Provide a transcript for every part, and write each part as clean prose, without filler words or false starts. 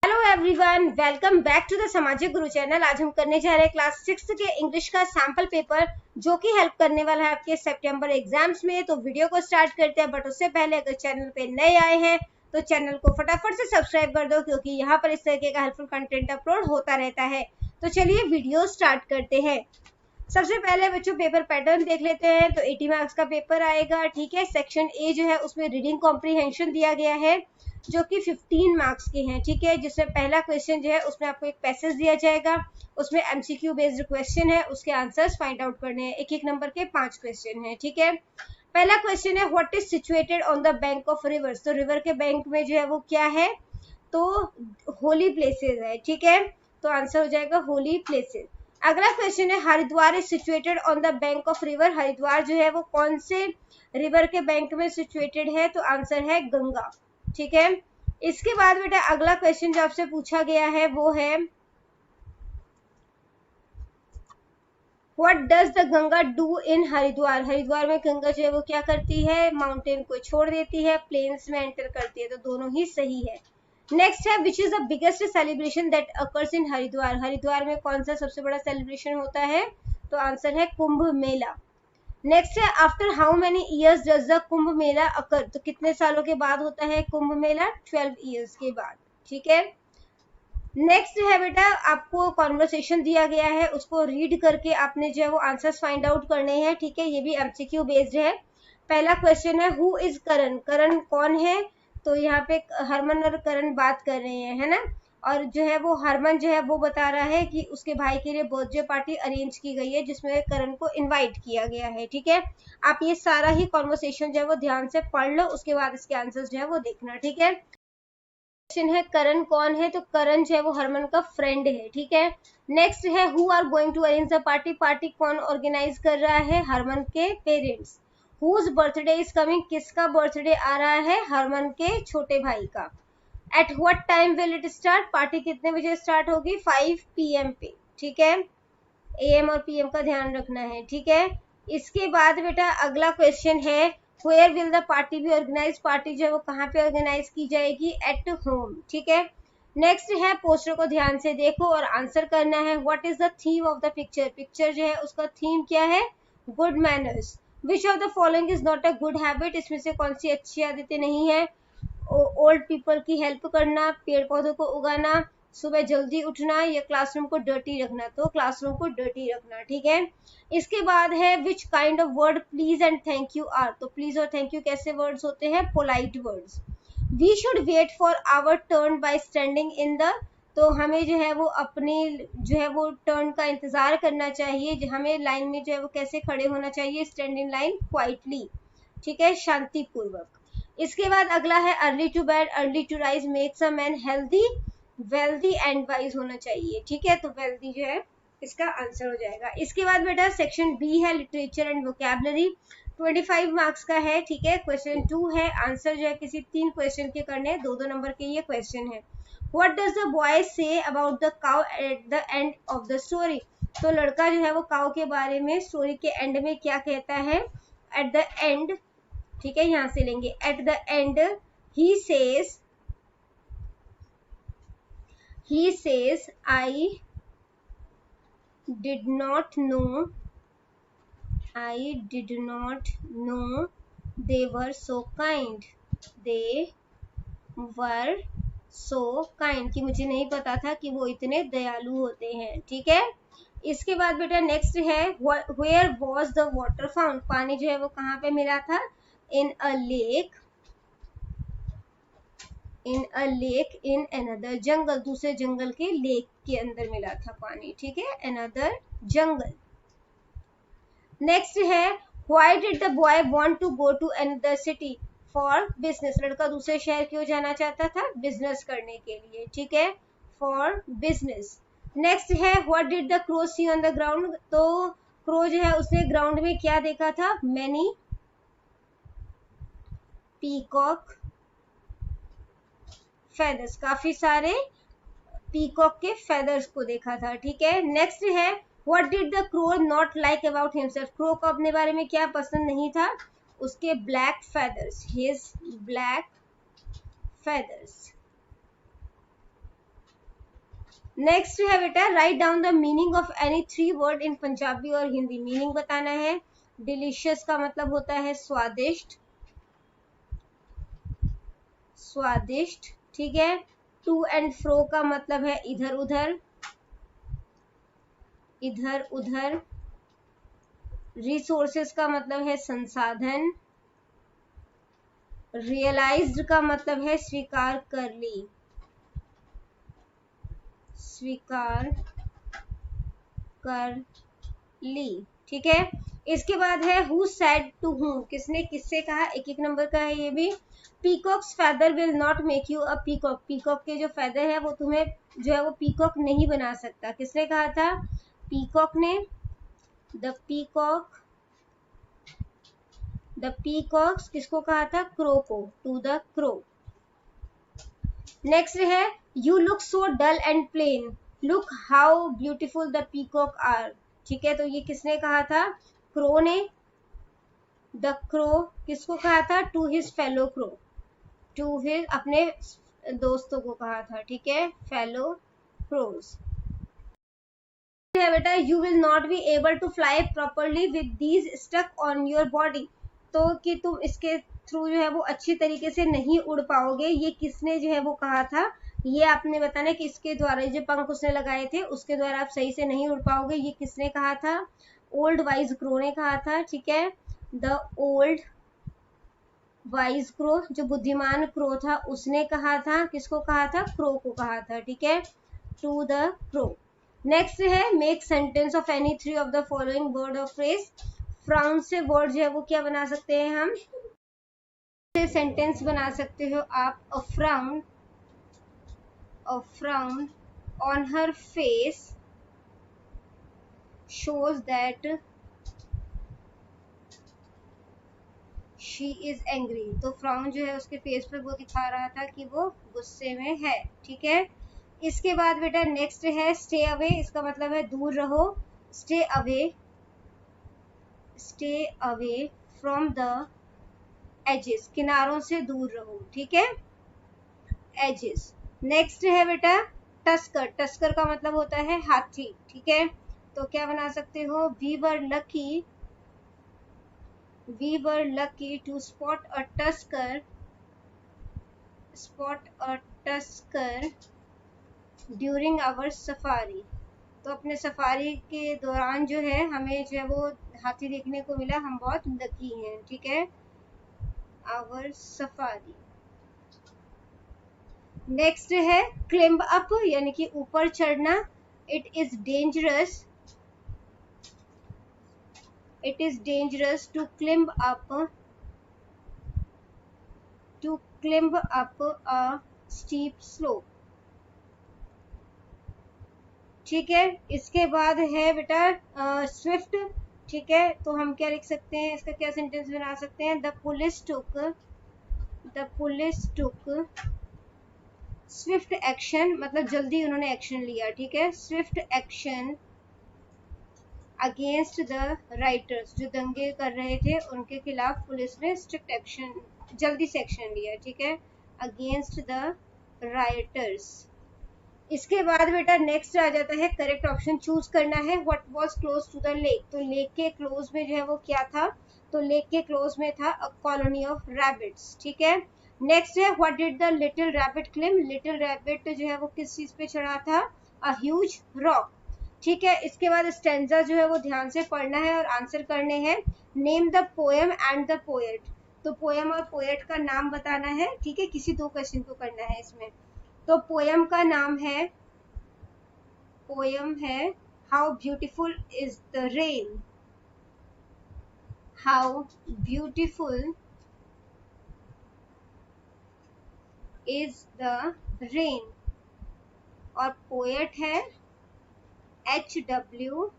Hello everyone, welcome back to the Samajik Guru channel. आज हम करने जा रहे हैं क्लास 6 के इंग्लिश का सैंपल पेपर, जो कि हेल्प करने वाला है आपके सितंबर एग्जाम्स में। तो वीडियो को स्टार्ट करते हैं, बट उससे पहले अगर चैनल पे नए आए हैं तो चैनल को फटाफट से सब्सक्राइब कर दो, क्योंकि यहाँ पर इस तरीके का हेल्पफुल कंटेंट अपलोड होता रहता है। तो चलिए वीडियो स्टार्ट करते हैं। सबसे पहले बच्चों पेपर पैटर्न देख लेते हैं। तो 80 मार्क्स का पेपर आएगा, ठीक है। सेक्शन ए जो है उसमें रीडिंग कॉम्प्रीहेंशन दिया गया है, जो कि 15 मार्क्स के हैं, ठीक है। जिसमें पहला क्वेश्चन जो है उसमें आपको एक पैसेज दिया जाएगा, उसमें एमसीक्यू बेस्ड क्वेश्चन है, उसके आंसर्स फाइंड आउट करने हैं। एक एक नंबर के 5 क्वेश्चन है, ठीक है। पहला क्वेश्चन है what is situated on the bank of reverse. तो रिवर के बैंक में जो है वो क्या है, तो होली प्लेसेस है, ठीक है। तो आंसर हो जाएगा होली प्लेसेस। अगला क्वेश्चन है Haridwar is situated on the bank of river. Haridwar जो है वो कौन से रिवर के बैंक में सिचुएटेड है, तो आंसर है गंगा, ठीक है। इसके बाद बेटा अगला क्वेश्चन जो आपसे पूछा गया है वो है what does the Ganga do in Haridwar. Haridwar में गंगा जो है वो क्या करती है, माउंटेन को छोड़ देती है, प्लेन्स में एंटर करती है। तो दोनों ही सही है। नेक्स्ट है which is the biggest celebration that occurs in Haridwar. Haridwar में कौन सा सबसे बड़ा सेलिब्रेशन होता है, तो आंसर है कुंभ मेला। नेक्स्ट है after how many years does the Kumbh Mela occur. तो कितने सालों के बाद होता है कुंभ मेला, 12 ईयर्स के बाद, ठीक है। नेक्स्ट है बेटा आपको कॉन्वर्सेशन दिया गया है, उसको रीड करके आपने जो है वो आंसर्स फाइंड आउट करने हैं, ठीक है। ये भी एमसीक्यू बेस्ड है। पहला क्वेश्चन है हु इज करण। करण कौन है, तो यहाँ पे हरमन और करण बात कर रहे हैं, है ना। और जो है वो हरमन जो है वो बता रहा है कि उसके भाई के लिए बर्थडे पार्टी अरेंज की गई है, जिसमें करण को इनवाइट किया गया है, ठीक है। आप ये सारा ही कॉन्वर्सेशन जो है वो ध्यान से पढ़ लो, उसके बाद इसके आंसर्स जो है वो देखना, ठीक है। क्वेश्चन है करण कौन है, तो करण जो है वो हरमन का फ्रेंड है, ठीक है। नेक्स्ट है who are going to arrange the party. Party कौन ऑर्गेनाइज कर रहा है, हरमन के parents. Whose birthday is coming. किसका बर्थडे आ रहा है, हरमन के छोटे भाई का। At what time will it start. Party कितने बजे स्टार्ट होगी, 5 PM पे, ठीक है। AM और PM का ध्यान रखना है, ठीक है। इसके बाद बेटा अगला क्वेश्चन है where will the party be organize. Party जो है वो कहाँ पे ऑर्गेनाइज की जाएगी, एट होम, ठीक है। नेक्स्ट है पोस्टर को ध्यान से देखो और आंसर करना है। What is the theme of the picture. Picture जो है उसका थीम क्या है, good manners. Which of the following is not a good habit. इसमें से कौन सी अच्छी आदतें नहीं है, ओल्ड पीपल की हेल्प करना, पेड़ पौधों को उगाना, सुबह जल्दी उठना, या क्लासरूम को डर्टी रखना। तो क्लासरूम को डर्टी रखना, ठीक है। इसके बाद है which kind of word please and thank you are. तो प्लीज और थैंक यू कैसे वर्ड्स होते हैं, polite words. We should wait for our turn by standing in the. तो हमें जो है वो अपनी जो है वो टर्न का इंतजार करना चाहिए, हमें लाइन में जो है वो कैसे खड़े होना चाहिए, स्टैंड इन लाइन क्वाइटली, ठीक है, शांतिपूर्वक। इसके बाद अगला है early to bed early to rise makes a man healthy wealthy and wise होना चाहिए, ठीक है। तो वेल्दी जो है इसका आंसर हो जाएगा। इसके बाद बेटा सेक्शन बी है लिटरेचर एंड वोकैबुलरी, 25 मार्क्स का है, ठीक है। क्वेश्चन 2 है, आंसर जो है किसी 3 क्वेश्चन के करने, 2-2 नंबर के ये क्वेश्चन है। What does the boy say about the cow at the end of the story. तो लड़का जो है वो काउ के बारे में स्टोरी के एंड में क्या कहता है, एट द एंड, ठीक है, यहां से लेंगे। At the and he says I did not know they were so kind, they were so kind, कि मुझे नहीं पता था कि वो इतने दयालु होते हैं, ठीक है। इसके बाद बेटा नेक्स्ट है where was the water found। पानी जो है वो कहाँ पे मिला था, in a lake in another जंगल, दूसरे जंगल के लेक के अंदर मिला था पानी, ठीक है, another जंगल। नेक्स्ट है why did the boy want to go to another city for business. लड़का दूसरे शहर क्यों जाना चाहता था, बिजनेस करने के लिए, ठीक है, फॉर बिजनेस। नेक्स्ट है what did the crow see on the ground. तो क्रो जो है उसने ग्राउंड में क्या देखा था, मैनी पीकॉक फेदर्स, काफी सारे पीकॉक के फेदर्स को देखा था, ठीक है। नेक्स्ट है what did the crow not like about himself. Crow को अपने बारे में क्या पसंद नहीं था, उसके black feathers, his black feathers. Next है बेटा, write down the meaning of any 3 word in Punjabi और हिंदी। मीनिंग बताना है। डिलीशियस का मतलब होता है स्वादिष्ट, स्वादिष्ट, ठीक है। टू एंड फ्रो का मतलब है इधर उधर, इधर उधर। रिसोर्सेस का मतलब है संसाधन। रियलाइज्ड का मतलब है स्वीकार कर ली, स्वीकार कर ली, ठीक है। इसके बाद है हु सेड टू हूम, किसने किससे कहा, एक एक नंबर का है ये भी। Peacocks feather will not make you a peacock, peacock के जो फेदर है वो तुम्हें जो है वो पीकॉक नहीं बना सकता, किसने कहा था, पीकॉक ने। द पीकॉक, द पीकॉक्स किसको कहा था, क्रो को, टू द क्रो। नेक्स्ट है you look so dull and plain, look how beautiful the peacock are, ठीक है। तो ये किसने कहा था, क्रो ने। द क्रो किसको कहा था, to his fellow crow, to his अपने दोस्तों को कहा था, ठीक है, फेलो क्रोज। है बेटा, you will not be able to fly properly with these stuck on your body, तो कि तुम इसके थ्रू जो है वो अच्छी तरीके से नहीं उड़ पाओगे, ये किसने जो है वो कहा था, ये आपने बताना कि इसके द्वारा जो पंख उसने लगाए थे उसके द्वारा आप सही से नहीं उड़ पाओगे, ये किसने कहा था, ओल्ड वाइज क्रो ने कहा था, ठीक है। द ओल्ड वाइज क्रो, जो बुद्धिमान क्रो था उसने कहा था, किसको कहा था, क्रो को कहा था, ठीक है, टू द क्रो। नेक्स्ट है make sentence of any 3 of the following word of phrase. Frown से वर्ड जो है वो क्या बना सकते हैं हम, से सेंटेंस बना सकते हो आप, a frown on her face shows that she is angry, तो फ्राउन जो है उसके फेस पर वो दिखा रहा था कि वो गुस्से में है, ठीक है। इसके बाद बेटा नेक्स्ट है स्टे अवे, इसका मतलब है दूर रहो, stay away, stay away from the edges, किनारों से दूर रहो, ठीक है, एजेस। नेक्स्ट है बेटा टस्कर, टस्कर का मतलब होता है हाथी, ठीक है। तो क्या बना सकते हो, we were lucky, we were lucky to spot a tusker during our safari, तो अपने सफारी के दौरान जो है हमें जो है वो हाथी देखने को मिला, हम बहुत लकी हैं, ठीक है, our safari। नेक्स्ट है क्लिम्ब अप, यानी कि ऊपर चढ़ना, it is dangerous, it is dangerous to climb up a steep slope, ठीक है। इसके बाद है बेटा स्विफ्ट, ठीक है। तो हम क्या लिख सकते हैं, इसका क्या सेंटेंस बना सकते हैं, the police took Swift action, मतलब जल्दी उन्होंने एक्शन लिया, ठीक है, Swift action against the writers, जो दंगे कर रहे थे उनके खिलाफ पुलिस ने स्ट्रिक्ट एक्शन, जल्दी से एक्शन लिया, ठीक है, अगेंस्ट द राइटर्स। इसके बाद बेटा नेक्स्ट आ जाता है करेक्ट ऑप्शन चूज करना है, what was close to the lake, तो लेक के क्लोज में जो है वो क्या था, तो लेक के क्लोज में था अ कॉलोनी ऑफ रैबिट्स, ठीक है। नेक्स्ट है what did the little rabbit climb, little rabbit जो है वो किस चीज पे चढ़ा था, अ ह्यूज रॉक, ठीक है। इसके बाद स्टेंजा जो है वो ध्यान से पढ़ना है और आंसर करने हैं। Name the poem and the poet, तो पोएम और पोएट का नाम बताना है, ठीक है, किसी दो क्वेश्चन को करना है इसमें। तो पोएम का नाम है, पोएम है how beautiful is the rain, how beautiful is the rain, और पोएट है H.W.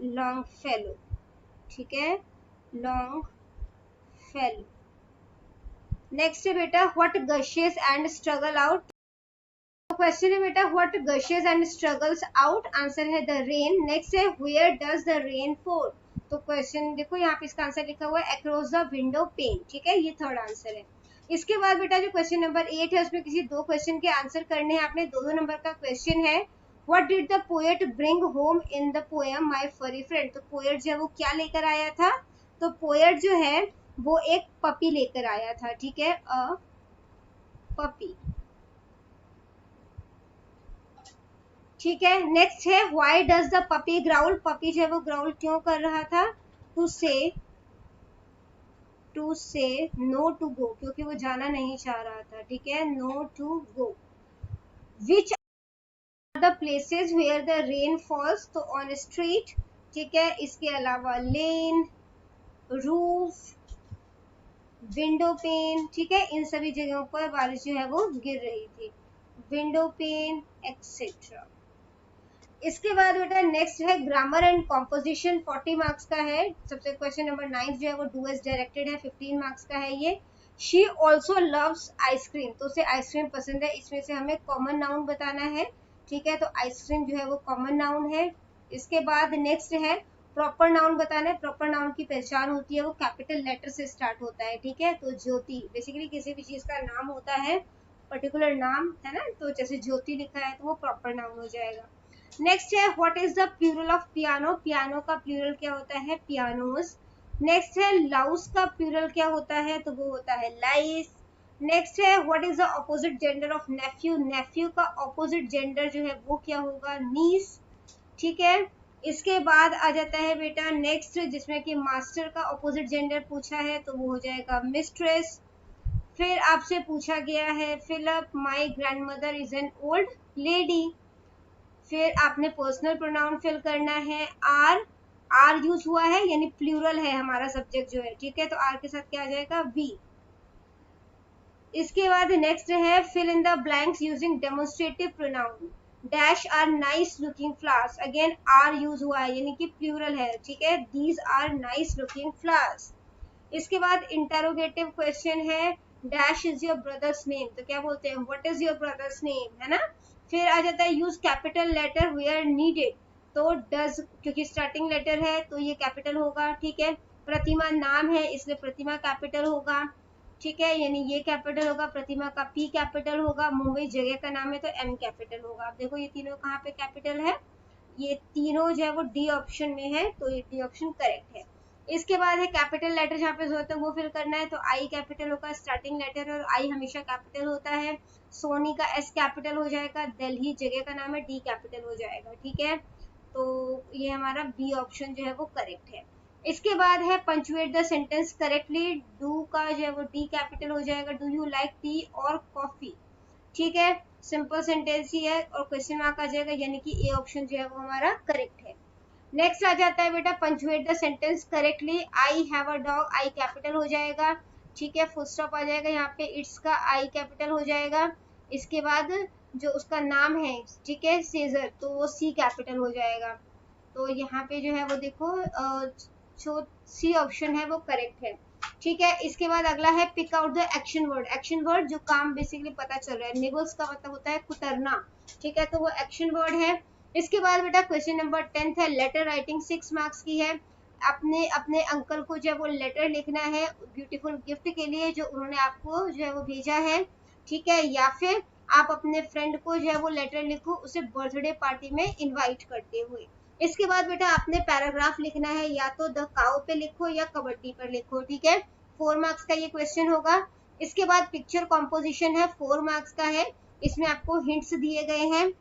लॉन्गफेलो, ठीक है, लॉन्गफेलो। नेक्स्ट है बेटा what gushes and struggle out, question है बेटा what gushes and struggles out, answer है द रेन। नेक्स्ट है where does the rain fall, तो क्वेश्चन देखो यहाँ पे इसका आंसर लिखा हुआ है अक्रॉस द विंडो पेन, ठीक है, ये थर्ड आंसर है। इसके बाद बेटा जो क्वेश्चन नंबर 8 है उसमें किसी दो क्वेश्चन के आंसर करने हैं आपने, दो नंबर का क्वेश्चन है, what did the poet bring home in the poem my furry friend, तो पोएट जो है वो क्या लेकर आया था, तो पोएट जो है वो एक पपी लेकर आया था, ठीक है, अ पपी, ठीक है। नेक्स्ट है why does the puppy growl, puppy जो है वो ग्राउल क्यों कर रहा था, टू से नो टू गो, क्योंकि वो जाना नहीं चाह रहा था, ठीक है, no to go. Which are the places where the rain falls, तो ऑन स्ट्रीट, ठीक है, इसके अलावा लेन, रूफ, विंडो पेन, ठीक है, इन सभी जगहों पर बारिश जो है वो गिर रही थी, विंडो पेन एक्सेट्रा। इसके बाद बेटा नेक्स्ट है ग्रामर एंड कॉम्पोजिशन, 40 मार्क्स का है। सबसे क्वेश्चन नंबर 9 जो है वो डू एज डायरेक्टेड है, 15 मार्क्स का है ये। शी ऑल्सो लव्स आइसक्रीम, तो उसे आइसक्रीम पसंद है, इसमें से हमें कॉमन नाउन बताना है, ठीक है, तो आइसक्रीम जो है वो कॉमन नाउन है। इसके बाद नेक्स्ट है प्रॉपर नाउन बताना है, प्रॉपर नाउन की पहचान होती है वो कैपिटल लेटर से स्टार्ट होता है, ठीक है, तो ज्योति, बेसिकली किसी भी चीज का नाम होता है, पर्टिकुलर नाम है ना, तो जैसे ज्योति लिखा है तो वो प्रॉपर नाउन हो जाएगा। नेक्स्ट है what is the plural of piano, piano का प्लूरल क्या होता है, पियानोस। नेक्स्ट है लाउस का प्लूरल क्या होता है, तो वो होता है लाइस। नेक्स्ट है what is the opposite gender of nephew, nephew का ऑपोजिट जेंडर जो है वो क्या होगा, नीस, ठीक है। इसके बाद आ जाता है बेटा नेक्स्ट, जिसमें कि मास्टर का ऑपोजिट जेंडर पूछा है तो वो हो जाएगा मिस्ट्रेस। फिर आपसे पूछा गया है fill up my grandmother is an old lady. फिर आपने पर्सनल प्रोनाउन फिल करना है, आर, आर यूज हुआ है यानी प्लूरल है हमारा सब्जेक्ट जो है, ठीक है, तो आर के साथ क्या आ जाएगा, वी। इसके बाद नेक्स्ट है fill in the blanks using demonstrative pronoun, dash are nice looking flowers, again are use हुआ है यानी कि प्लूरल है, ठीक है, these are nice looking flowers. इसके बाद इंटरोगेटिव क्वेश्चन है dash is your brother's name, तो क्या बोलते हैं, what is your brother's name, है ना। फिर आ जाता है use capital letter where needed, तो डज, क्योंकि स्टार्टिंग लेटर है तो ये कैपिटल होगा, ठीक है। प्रतिमा नाम है इसलिए प्रतिमा कैपिटल होगा, ठीक है, यानी ये कैपिटल होगा, प्रतिमा का पी कैपिटल होगा, मुंबई जगह का नाम है तो एम कैपिटल होगा। आप देखो ये तीनों कहाँ पे कैपिटल है, ये तीनों जो है वो डी ऑप्शन में है, तो ये डी ऑप्शन करेक्ट है। इसके बाद है कैपिटल लेटर जहाँ पे जरूरत है वो फिल करना है, तो आई कैपिटल होगा, स्टार्टिंग लेटर और आई हमेशा कैपिटल होता है। सोनी का एस कैपिटल हो जाएगा, दिल्ली जगह का नाम है, डी कैपिटल हो जाएगा, ठीक है, तो ये हमारा बी ऑप्शन जो है वो करेक्ट है। इसके बाद है punctuate the sentence correctly, do का जो है वो डी कैपिटल हो जाएगा, डू यू लाइक टी और कॉफी, ठीक है, सिंपल सेंटेंस ही है और क्वेश्चन मार्क आ जाएगा, यानी कि ए ऑप्शन जो है वो हमारा करेक्ट है। नेक्स्ट आ जाता है बेटा punctuate the sentence correctly, I have a dog, I capital हो जाएगा, ठीक है, फुल स्टॉप आ जाएगा यहाँ पे, इट्स का आई कैपिटल हो जाएगा। इसके बाद जो उसका नाम है, ठीक है, सीजर, तो वो सी कैपिटल हो जाएगा, तो यहाँ पे जो है वो देखो जो सी ऑप्शन है वो करेक्ट है, ठीक है। इसके बाद अगला है pick out the action word, action word जो काम बेसिकली पता चल रहा है, निबल्स का मतलब होता है कुतरना, ठीक है, तो वो एक्शन वर्ड है। इसके बाद बेटा क्वेश्चन नंबर 10 है लेटर राइटिंग, 6 मार्क्स की है। अपने अपने अंकल को जो है वो लेटर लिखना है ब्यूटीफुल गिफ्ट के लिए जो उन्होंने आपको जो है वो भेजा है, ठीक है, या फिर आप अपने फ्रेंड को जो है वो लेटर लिखो उसे बर्थडे पार्टी में इनवाइट करते हुए। इसके बाद बेटा आपने पैराग्राफ लिखना है, या तो द काउ पे लिखो या कबड्डी पर लिखो, ठीक है, 4 मार्क्स का ये क्वेश्चन होगा। इसके बाद पिक्चर कॉम्पोजिशन है, 4 मार्क्स का है, इसमें आपको हिंट्स दिए गए हैं,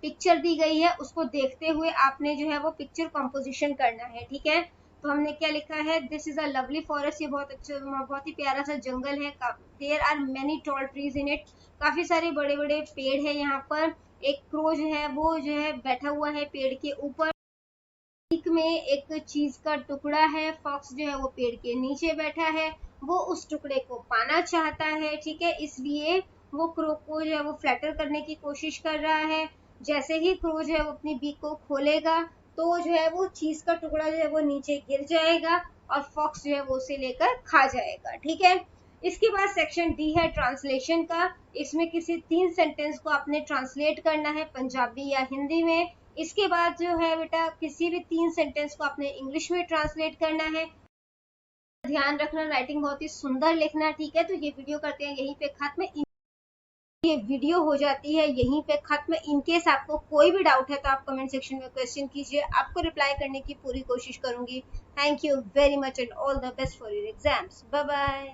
पिक्चर दी गई है, उसको देखते हुए आपने जो है वो पिक्चर कंपोजिशन करना है, ठीक है। तो हमने क्या लिखा है, this is a lovely forest, ये बहुत अच्छा बहुत ही प्यारा सा जंगल है, there are many tall trees in it, काफी सारे बड़े बड़े पेड़ है यहाँ पर। एक क्रो जो है वो जो है बैठा हुआ है पेड़ के ऊपर, पीक में एक चीज का टुकड़ा है, फॉक्स जो है वो पेड़ के नीचे बैठा है, वो उस टुकड़े को पाना चाहता है, ठीक है, इसलिए वो क्रो को जो है वो फ्लैटर करने की कोशिश कर रहा है। जैसे ही क्रो जो है वो अपनी बीक को खोलेगा तो जो है वो चीज का टुकड़ा जो है वो नीचे गिर जाएगा और फॉक्स जो है वो उसे लेकर खा जाएगा, ठीक है। इसके बाद सेक्शन डी है ट्रांसलेशन का, इसमें किसी 3 सेंटेंस को आपने ट्रांसलेट करना है पंजाबी या हिंदी में। इसके बाद जो है बेटा किसी भी 3 सेंटेंस को आपने इंग्लिश में ट्रांसलेट करना है। ध्यान रखना राइटिंग बहुत ही सुंदर लिखना, ठीक है, तो ये वीडियो करते हैं यहीं पे खत्म। ये वीडियो हो जाती है यहीं पे खत्म। इनकेस आपको कोई भी डाउट है तो आप कमेंट सेक्शन में क्वेश्चन कीजिए, आपको रिप्लाई करने की पूरी कोशिश करूंगी। Thank you very much and all the best for your exams. Bye bye.